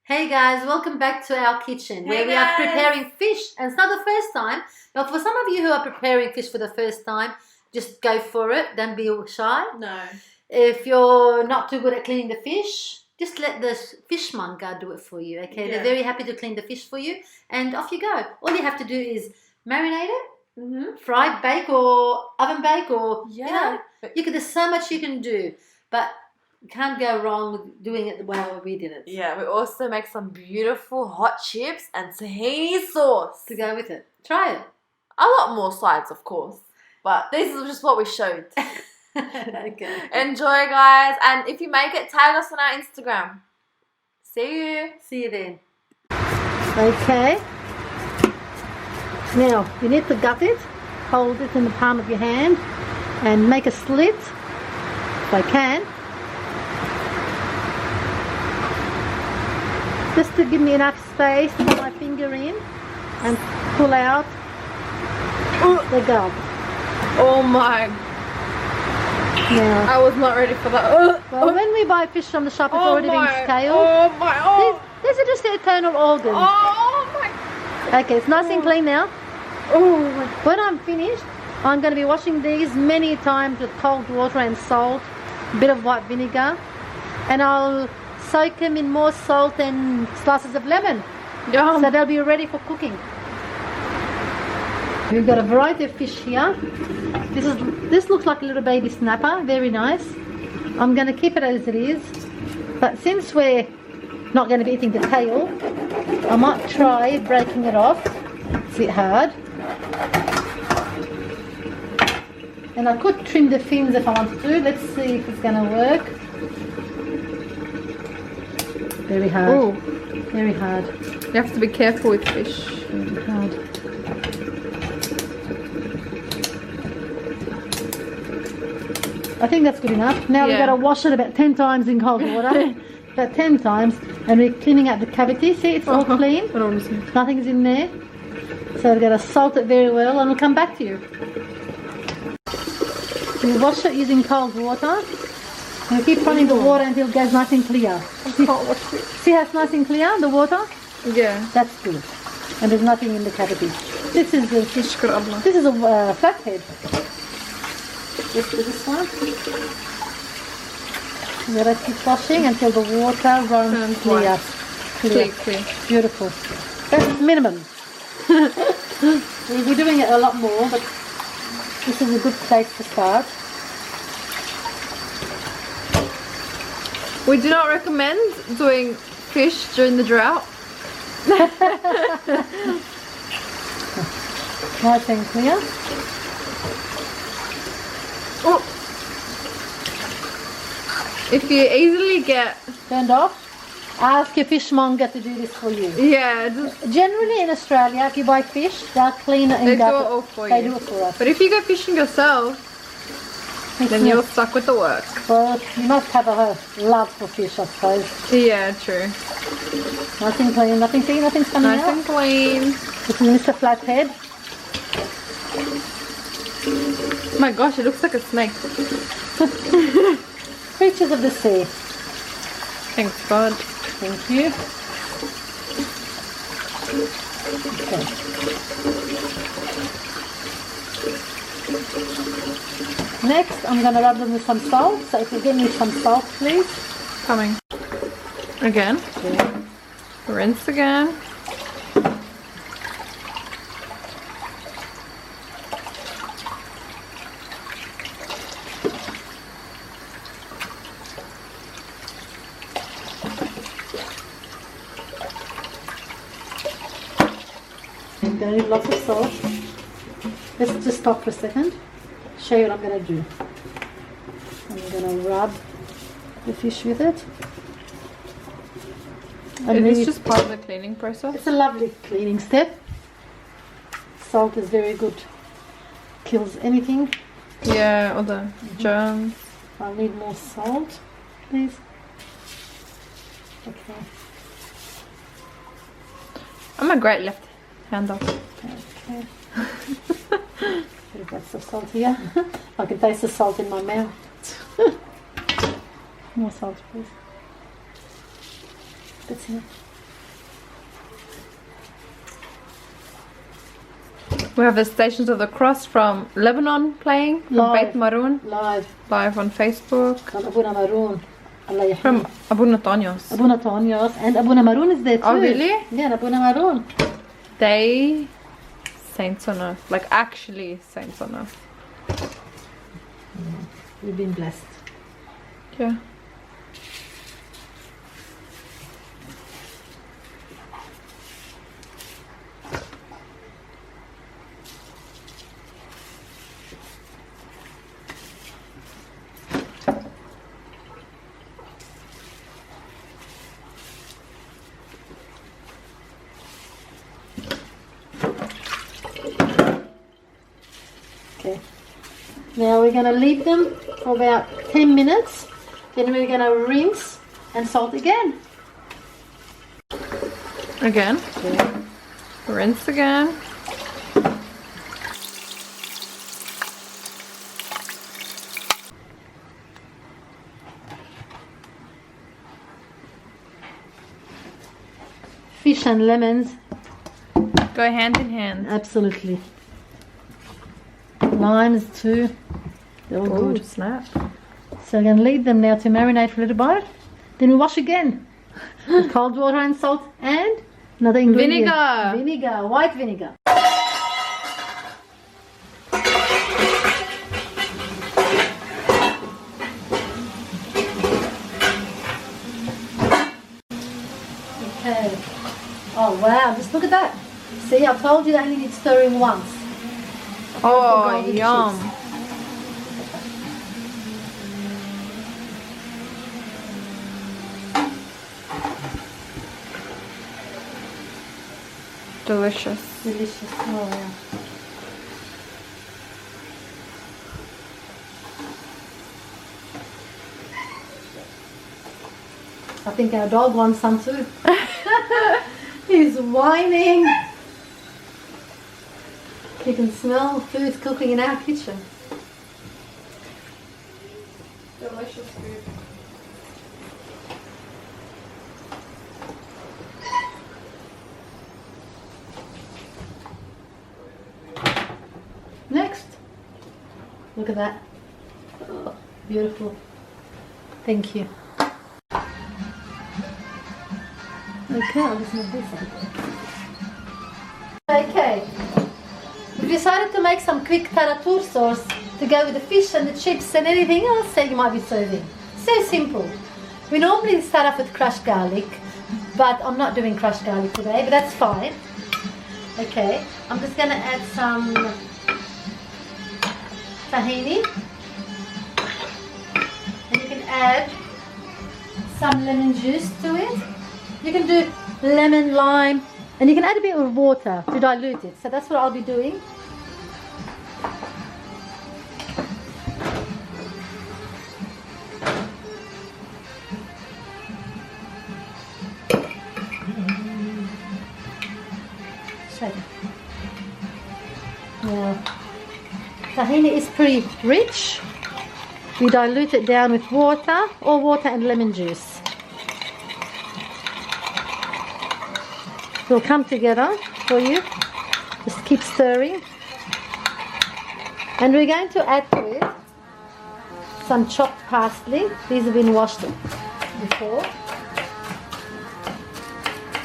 Hey guys, welcome back to our kitchen where we are preparing fish, and it's not the first time. But for some of you who are preparing fish for the first time, just go for it. Don't be shy. No. If you're not too good at cleaning the fish, just let the fishmonger do it for you. Okay, they're very happy to clean the fish for you, and off you go. All you have to do is marinate it, fry, bake, or oven bake, or you know, there's so much you can do, but you can't go wrong with doing it the way we did it. Yeah, we also make some beautiful hot chips and tahini sauce To go with it. Try it. A lot more sides, of course, but this is just what we showed. Okay. Enjoy, guys, and if you make it, tag us on our Instagram. See you. See you then. Okay. Now, you need to gut it. Hold it in the palm of your hand and make a slit, if I can. Just to give me enough space to put my finger in and pull out the gut. Oh my. Now, I was not ready for that. well, when we buy fish from the shop, it's already been scaled. Oh my. Oh. These are just the internal organs. Oh my. Okay, it's nice and clean now. Oh my. When I'm finished, I'm going to be washing these many times with cold water and salt, a bit of white vinegar, and I'll soak them in more salt and slices of lemon. Yum. So they'll be ready for cooking. We've got a variety of fish here. This looks like a little baby snapper, very nice. I'm going to keep it as it is, but since we're not going to be eating the tail, I might try breaking it off. It's a bit hard. And I could trim the fins if I wanted to. Let's see if it's going to work. Very hard. Ooh. Very hard. You have to be careful with fish. Very hard. I think that's good enough. Now we've got to wash it about 10 times in cold water. About 10 times. And we're cleaning out the cavity. See, it's all clean. Nothing's in there. So we've got to salt it very well and we'll come back to you. We wash it using cold water. And we keep running the water until it goes nice and clear. See how it's nice and clear, the water? Yeah. That's good. And there's nothing in the cavity. This is the fish. This is a flathead. Let's do this one. We're going to keep washing until the water runs clear. Clear. Beautiful. That's minimum. We'll be doing it a lot more, but this is a good place to start. We do not recommend doing fish during the drought. Nice and clear. Oh. If you easily get turned off, ask your fishmonger to do this for you. Yeah. Generally in Australia, if you buy fish, they'll clean it and they do it all for you. They do it for us. But if you go fishing yourself, then you're stuck with the work. Well, you must have a love for fish, I suppose. Yeah, true. Nice and clean. Nothing's coming out. Nice and clean. This is Mr. Flathead. Oh my gosh, it looks like a snake. Creatures of the sea. Thanks God. Thank you. Okay. Next, I'm going to rub them with some salt. So if you give me some salt, please. Coming. Again. Okay. Rinse again. I'm going to need lots of salt. Let's just stop for a second. Show you what I'm going to do. I'm going to rub the fish with it. It's just part of the cleaning process. It's a lovely cleaning step. Salt is very good. Kills anything. Yeah, all the germs. I'll need more salt, please. Okay. I'm a great left-hander. Okay. Bit of salt here. I can taste the salt in my mouth. More salt, please. That's enough. We have the Stations of the Cross from Lebanon playing. From Live. Beit Maroon. Live on Facebook. From Abuna Maroon. Allah From Abuna Tanyos. Abuna Tanyos. And Abuna Maroon is there too. Oh really? Yeah, and Abuna Maroon. They saints on earth. Like actually saints on earth. We've been blessed. Yeah. Okay. Now we're going to leave them for about 10 minutes. Then we're going to rinse and salt again. Again. Okay. Rinse again. Fish and lemons. Go hand in hand. Absolutely. Limes too. They're all Oh, good. snap. So I'm going to leave them now to marinate for a little bit. Then we wash again with cold water and salt and another ingredient. Vinegar. Vinegar, white vinegar. Okay. Oh wow, just look at that. See, I told you that only needs stirring once. Oh, golden yum. chips. Delicious. Delicious. Oh yeah. I think our dog wants some too. He's whining. You can smell food cooking in our kitchen. Delicious food. Next. Look at that. Oh, beautiful. Thank you. Okay, I'll just move this on. Okay. We decided to make some quick tarator sauce to go with the fish and the chips and anything else that you might be serving. So simple. We normally start off with crushed garlic, but I'm not doing crushed garlic today, but that's fine. Okay, I'm just going to add some tahini. And you can add some lemon juice to it. You can do lemon, lime, and you can add a bit of water to dilute it. So that's what I'll be doing. Shake. Now, tahini is pretty rich. We dilute it down with water or water and lemon juice. It'll come together for you. Just keep stirring. And we're going to add to it some chopped parsley. These have been washed before.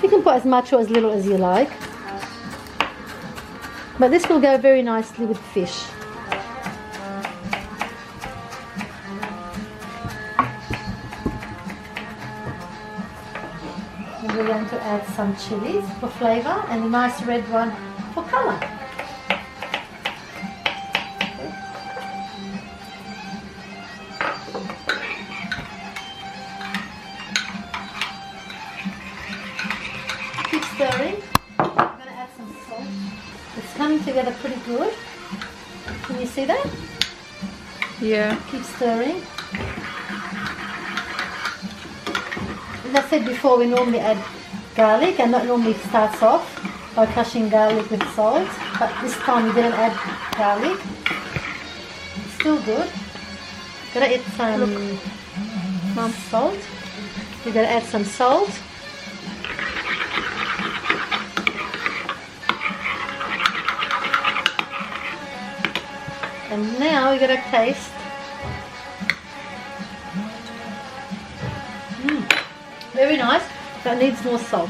You can put as much or as little as you like. But this will go very nicely with fish. And we're going to add some chilies for flavor and a nice red one for color. Keep stirring. I'm going to add some salt. It's coming together pretty good. Can you see that? Yeah. Keep stirring. As I said before, we normally add garlic, and that normally starts off by crushing garlic with salt, but this time we didn't add garlic. It's still good. Gotta add some salt. We're gonna add some salt. And now we're gonna taste. Very nice, but needs more salt.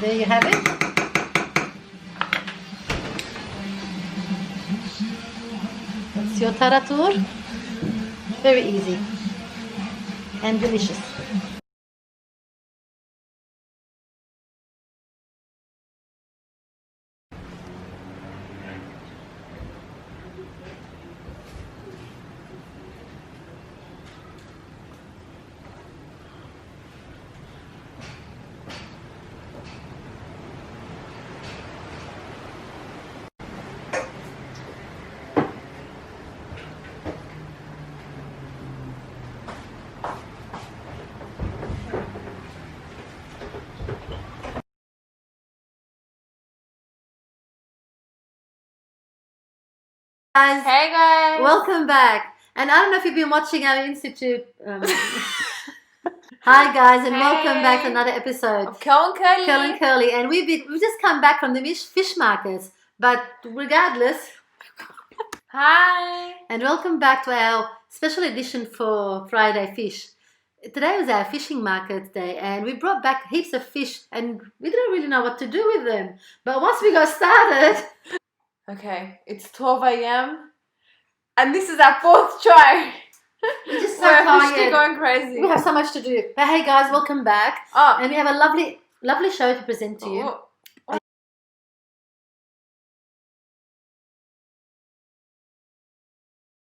There you have it. That's your tarator. Very easy and delicious. Guys, Hey guys. welcome back. And I don't know if you've been watching our Institute. Hi guys, and welcome back to another episode of Curl and Curly. Curl and Curly. And we've just come back from the fish markets. But regardless, Hi. and welcome back to our special edition for Friday Fish. Today was our fishing market day, and we brought back heaps of fish, and we didn't really know what to do with them. But once we got started, Okay, it's 12 a.m. and this is our 4th try. we're just so We're officially tired. going crazy. We have so much to do. But hey guys, welcome back. Oh, And we have a lovely show to present to you. oh,